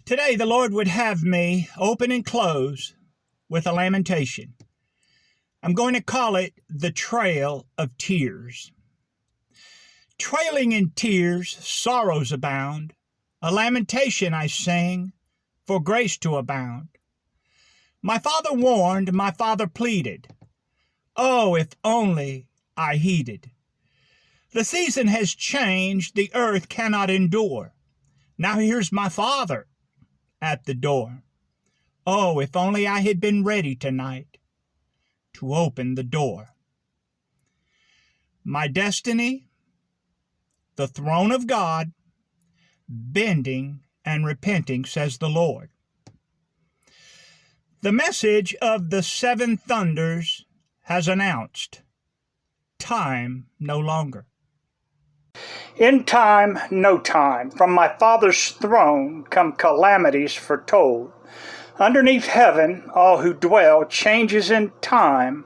Today, the Lord would have me open and close with a lamentation. I'm going to call it the Trail of Tears. Trailing in tears, sorrows abound. A lamentation I sing, for grace to abound. My father warned, my father pleaded. Oh, if only I heeded. The season has changed, the earth cannot endure. Now here's my father at the door. Oh, if only I had been ready tonight to open the door. My destiny, the throne of God, bending and repenting, says the Lord. The message of the seven thunders has announced, time no longer. In time, no time, from my Father's throne come calamities foretold. Underneath heaven, all who dwell, changes in time,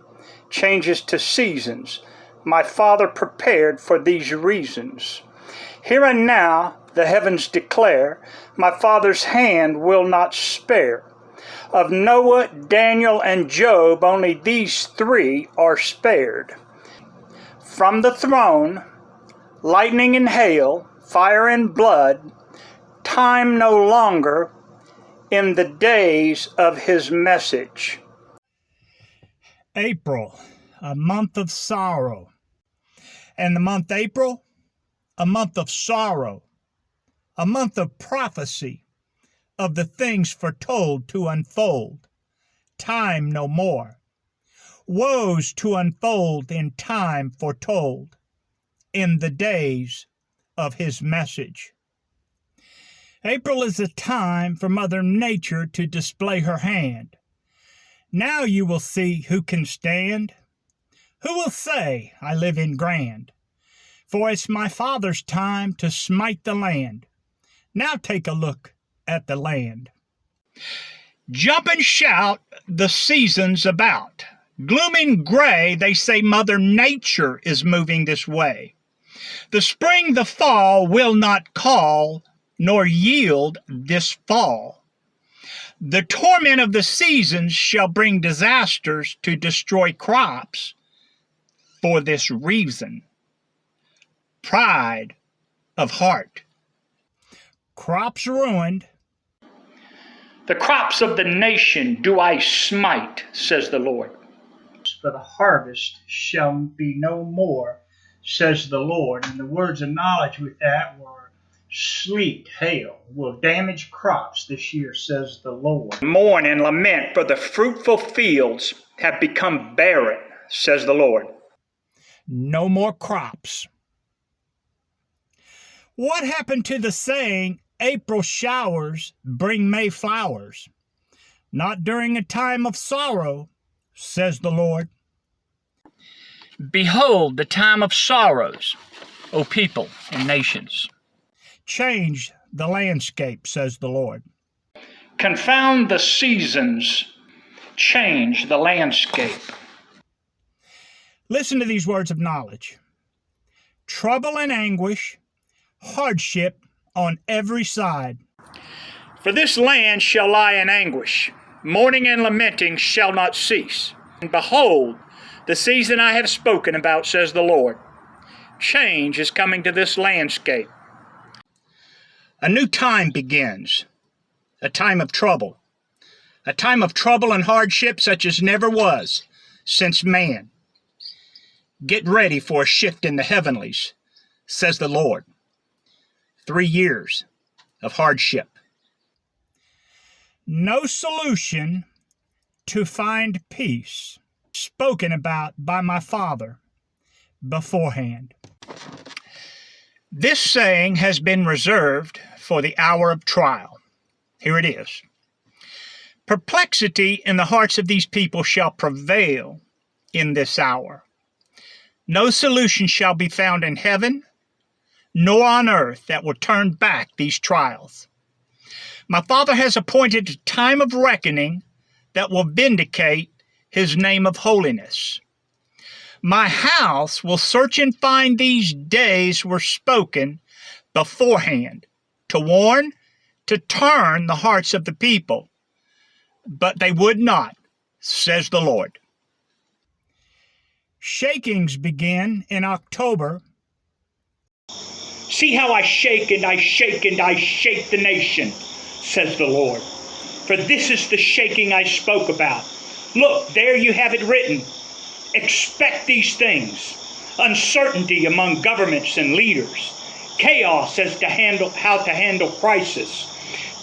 changes to seasons. My Father prepared for these reasons. Here and now, the heavens declare, my Father's hand will not spare. Of Noah, Daniel, and Job, only these three are spared. From the throne, lightning and hail, fire and blood, time no longer in the days of his message. April, a month of sorrow. And the month April, a month of sorrow, a month of prophecy of the things foretold to unfold. Time no more. Woes to unfold in time foretold, in the days of his message. April is a time for Mother Nature to display her hand. Now you will see who can stand. Who will say, I live in grand? For it's my Father's time to smite the land. Now take a look at the land. Jump and shout, the season's about. Glooming gray, they say Mother Nature is moving this way. The spring, the fall will not call, nor yield this fall. The torment of the seasons shall bring disasters to destroy crops for this reason. Pride of heart. Crops ruined. The crops of the nation do I smite, says the Lord. For the harvest shall be no more, says the Lord. And the words of knowledge with that were sleet, hail will damage crops this year, says the Lord. Mourn and lament, for the fruitful fields have become barren, says the Lord. No more crops. What happened to the saying, April showers bring May flowers? Not during a time of sorrow, says the Lord. Behold the time of sorrows, O people and nations. Change the landscape, says the Lord. Confound the seasons, change the landscape. Listen to these words of knowledge. Trouble and anguish, hardship on every side. For this land shall lie in anguish. Mourning and lamenting shall not cease. And behold, the season I have spoken about, says the Lord. Change is coming to this landscape. A new time begins. A time of trouble. A time of trouble and hardship such as never was since man. Get ready for a shift in the heavenlies, says the Lord. 3 years of hardship. No solution to find peace, spoken about by my Father beforehand. This saying has been reserved for the hour of trial. Here it is. Perplexity in the hearts of these people shall prevail in this hour. No solution shall be found in heaven, nor on earth that will turn back these trials. My Father has appointed a time of reckoning that will vindicate his name of holiness. My house will search and find these days were spoken beforehand, to warn, to turn the hearts of the people, but they would not, says the Lord. Shakings begin in October. See how I shake and I shake and I shake the nation, says the Lord. For this is the shaking I spoke about. Look, there you have it written. Expect these things. Uncertainty among governments and leaders. Chaos as to how to handle crisis.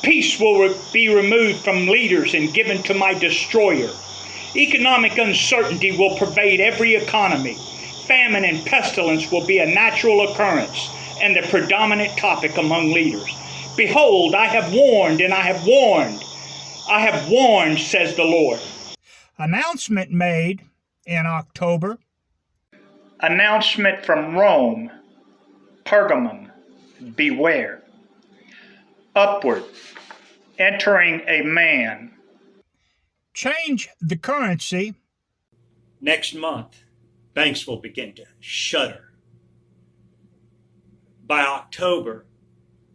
Peace will be removed from leaders and given to my destroyer. Economic uncertainty will pervade every economy. Famine and pestilence will be a natural occurrence and the predominant topic among leaders. Behold, I have warned and I have warned. I have warned, says the Lord. Announcement made in October. Announcement from Rome. Pergamum, beware. Upward, entering a man. Change the currency. Next month, banks will begin to shudder. By October,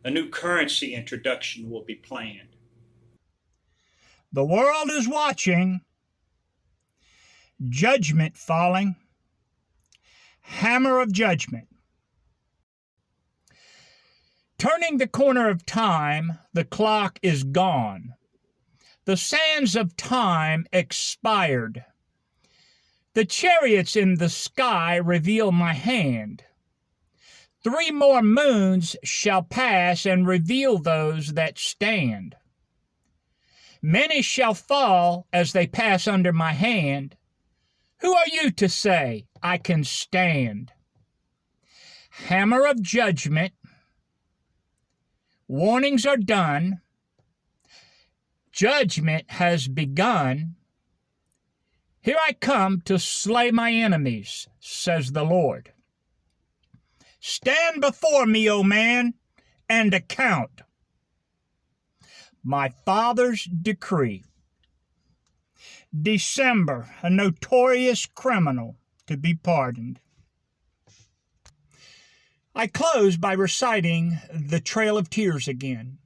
a new currency introduction will be planned. The world is watching. Judgment falling. Hammer of judgment. Turning the corner of time, the clock is gone. The sands of time expired. The chariots in the sky reveal my hand. 3 more moons shall pass and reveal those that stand. Many shall fall as they pass under my hand. Who are you to say I can stand? Hammer of judgment. Warnings are done. Judgment has begun. Here I come to slay my enemies, says the Lord. Stand before me, O man, and account. My Father's decree. December, a notorious criminal to be pardoned. I close by reciting the Trail of Tears again.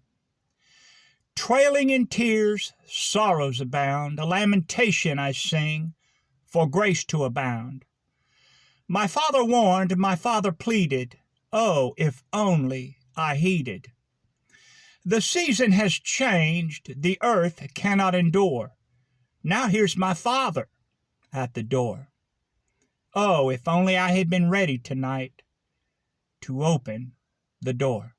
Trailing in tears, sorrows abound, a lamentation I sing, for grace to abound. My father warned, my father pleaded, oh, if only I heeded. The season has changed, the earth cannot endure. Now here's my father at the door. Oh, if only I had been ready tonight to open the door.